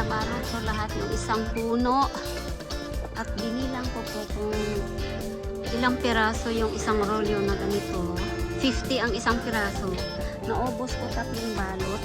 nabarot ko lahat ng isang puno. At binilang ko po kung ilang piraso yung isang rolyo na ganito. 50 ang isang piraso. Naubos ko 3 balot.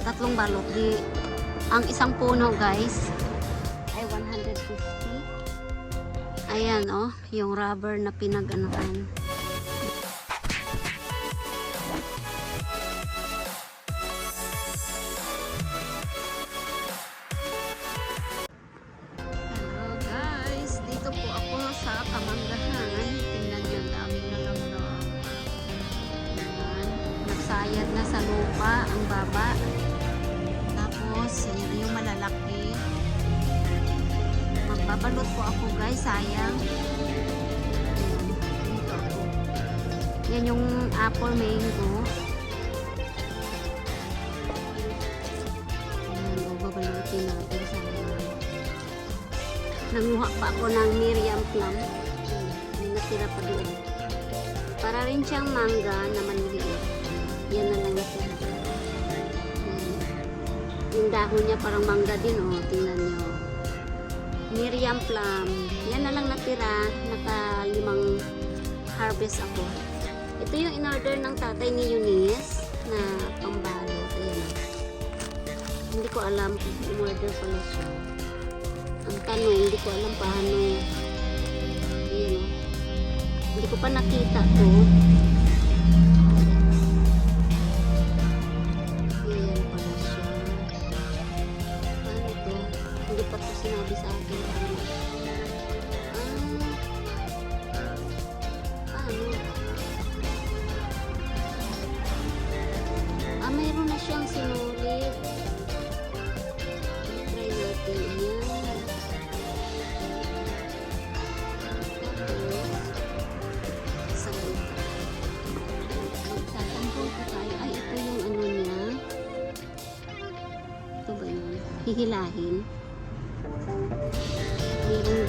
3 balot. Ang isang puno guys ay 150. Ayan oh, yung rubber na pinag-anuhan. Sa Pamanggahan, tingnan nyo, daming nalamdam. Nagsayad na sa lupa ang baba. Tapos yung malalaki, magbabalot po ako guys, sayang. Dito ako. Yan yung apple mango. Babalutin natin, sayang. Nanguha pa ako ng Miriam plum. May natira pa doon. Para rin siyang mangga na maniliit. Yan na lang natira. Yung dahon niya parang mangga din. Oh, tingnan nyo. Miriam plum. Yan na lang natira. Naka 5 harvest ako. Ito yung in-order ng tatay ni Eunice na pambalot. Ayan. Hindi ko alam kung in-order pala siya. Ang tanong, hindi ko alam paano. Ayan, hindi ko pa nakita to. Ayan pala siya. Paano to? Hindi pa to sinabi sa akin. Paano? Mayroon na siyang sinulit. Try natin. Ayan. Hihilahin. Meron.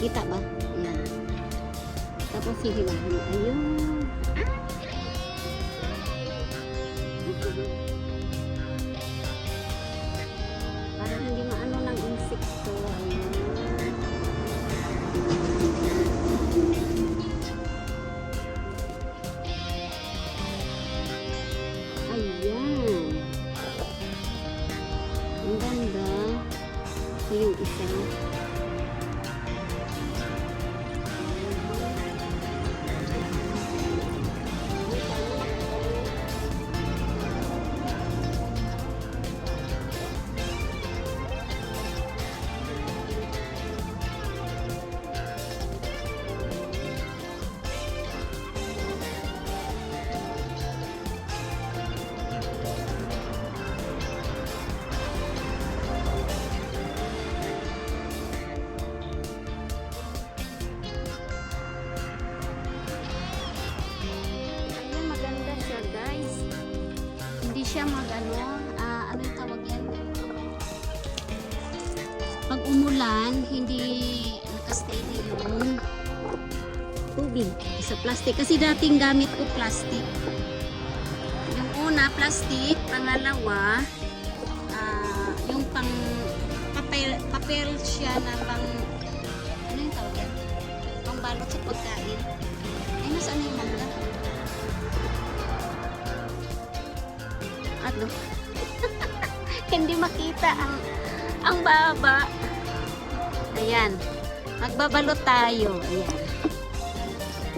Kita ba? Ayan. Tapos hihilahin. Ayun. Para hindi maano ng insekto. Ayan. Ang ganda. Ito yung isa. Siya mag-ano, ano yung tawag yan? Pag umulan, hindi nakasteady yung tubig sa plastic. Kasi dating gamit ko plastic. Yung una, plastic. Pangalawa, yung pang papel siya na pang, ano yung tawag yan? Pang balot sa pagkain. Ay, nasaan yung mangga? Ano? Hindi makita ang baba. Ayan. Magbabalot tayo. Ayan.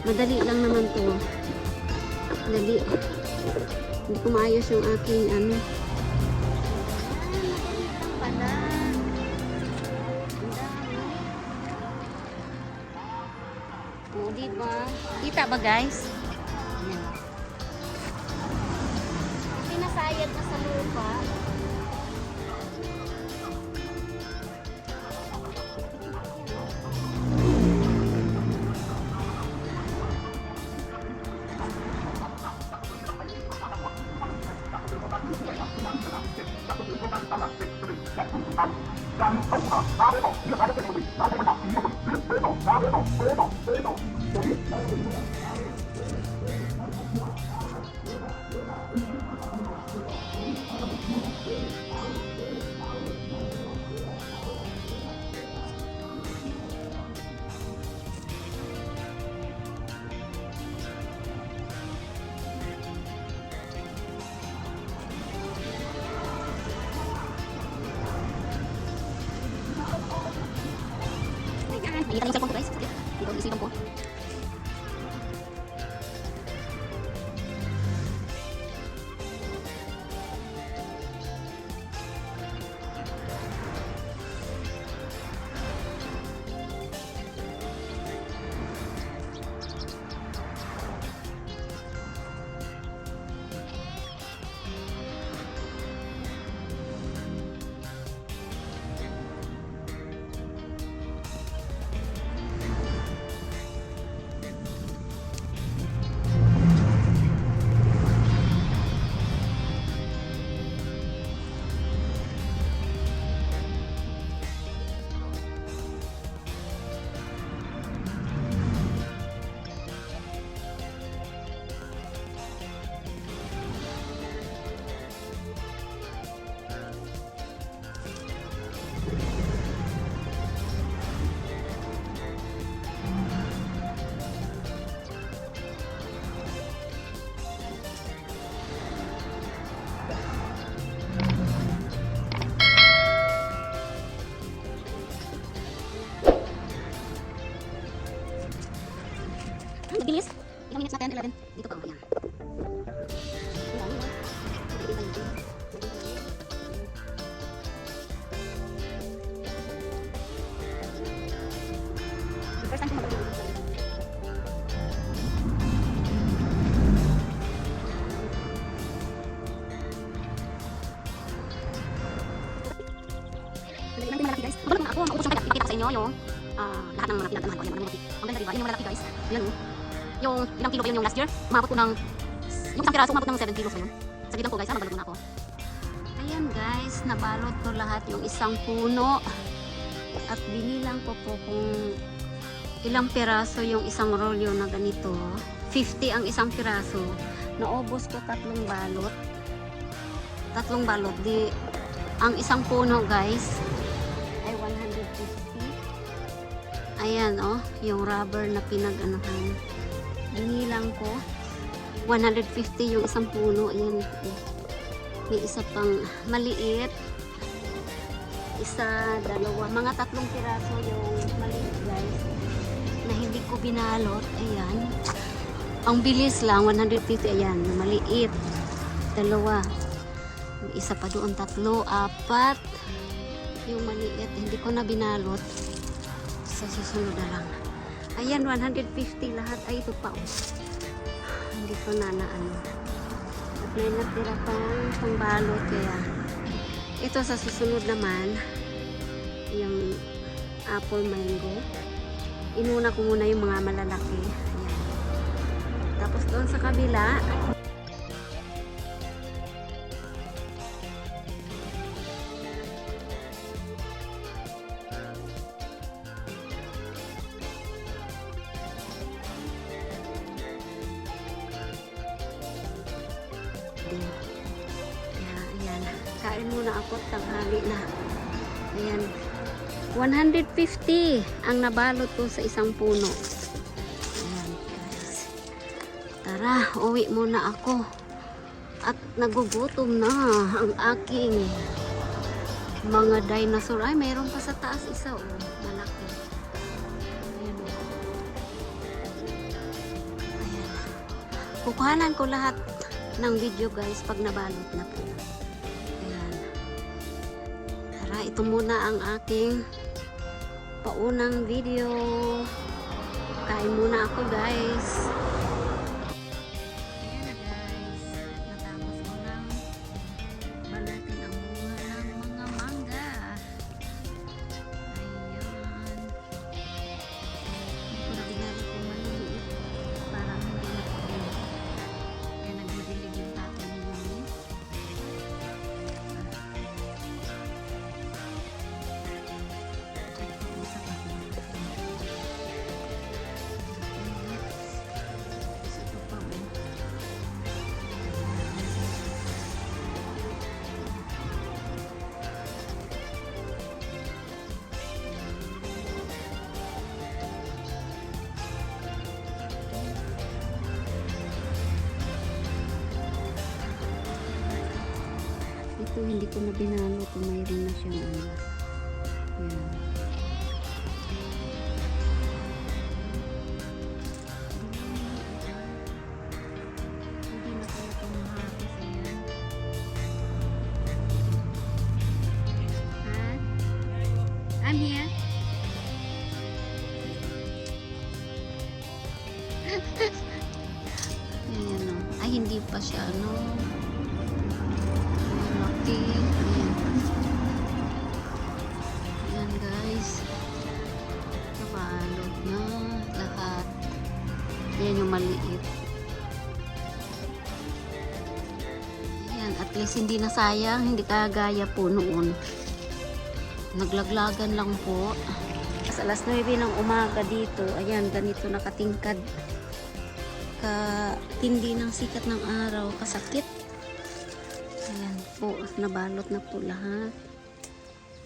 Madali lang naman to. Dali. Hindi ko maayos yung aking ano. Pala. O, diba? Kita ba guys? Pinasayad na sa lupa. Nakita yung cellphone ko guys. Dito ang isipan ko. Bilis. Ilang minutes na 10, 11. Dito pa ako yan. First time ko mag-video. Ilang malaki guys. Mabalot na ako. Maubos yung kaya. Ipakita ko sa inyo yung lahat ng mga pinagdamahan ko. Ayan, malaki. Ang ganda diba? Yan yung malaki guys. Yan o. Yung ilang kilo ba yun yung last year? Umabot ko ng yung isang piraso, umabot ng 7 kilos ngayon. Sabi lang po guys, nabalot ko na ako. Ayan guys, nabalot ko lahat yung isang puno. At binilang ko po kung ilang piraso yung isang rolyo na ganito. 50 ang isang piraso. Naubos ko 3 balot. 3 balot. Di, ang isang puno guys ay 150. Ayan oh, yung rubber na pinag-anuhan. Binilang ko 150 yung isang puno. Ayan, may isa pang maliit, isa, dalawa, mga 3 piraso yung maliit guys na hindi ko binalot. Ayan, ang bilis lang 150. Ayan, maliit, dalawa, may isa pa doon, 3, 4 yung maliit, hindi ko na binalot. Sa susunod na lang. Ayan, 150 lahat. Ay, ito pa. Hindi ko na ano. At may natira pang pangbalot. Kaya, ito sa susunod naman, yung apple mango. Inuna ko muna yung mga malalaki. Ayan. Tapos doon sa kabila, ayan, kain muna ako, tanghali na. Ayan, 150 ang nabalot ko sa isang puno. Ayan guys, tara, uwi muna ako at nagugutom na ang aking mga dinosaur. Ay, mayroon pa sa taas isa, oh, malaki. Ayan, oh. Ayan, kukuhanan ko lahat ng video guys pag nabalot na po. Ayan. Tara, ito muna ang aking paunang video. Kain muna ako guys. Ayan na guys, natapos ko ng balutin ang bunga ng mga mangga. Ayan, hindi ko na binali kung maliliit para hindi na kaya nagdidilig yung tatay ni Mami. hindi ko na binalot. Mayroon na siyang ano. Yan. Hindi na kaya ito mahapis. Ayan. Ha? I'm here. Ayan o. Ay, hindi pa siya, ano. Laki. Ayan. Ayan, guys. Nabalot na lahat. Ayan yung maliit. Ayan, at least hindi na sayang. Hindi kagaya po noon. Naglaglagan lang po. Sa alas 9 ng umaga dito, ayan, ganito nakatingkad. Katindi ng sikat ng araw, kasakit. Ayan po, nabalot na po lahat.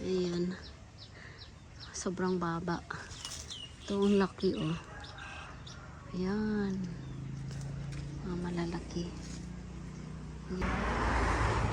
Ayan. Sobrang baba. Ito ang laki, oh. Ayan. Malalaki. Ayan.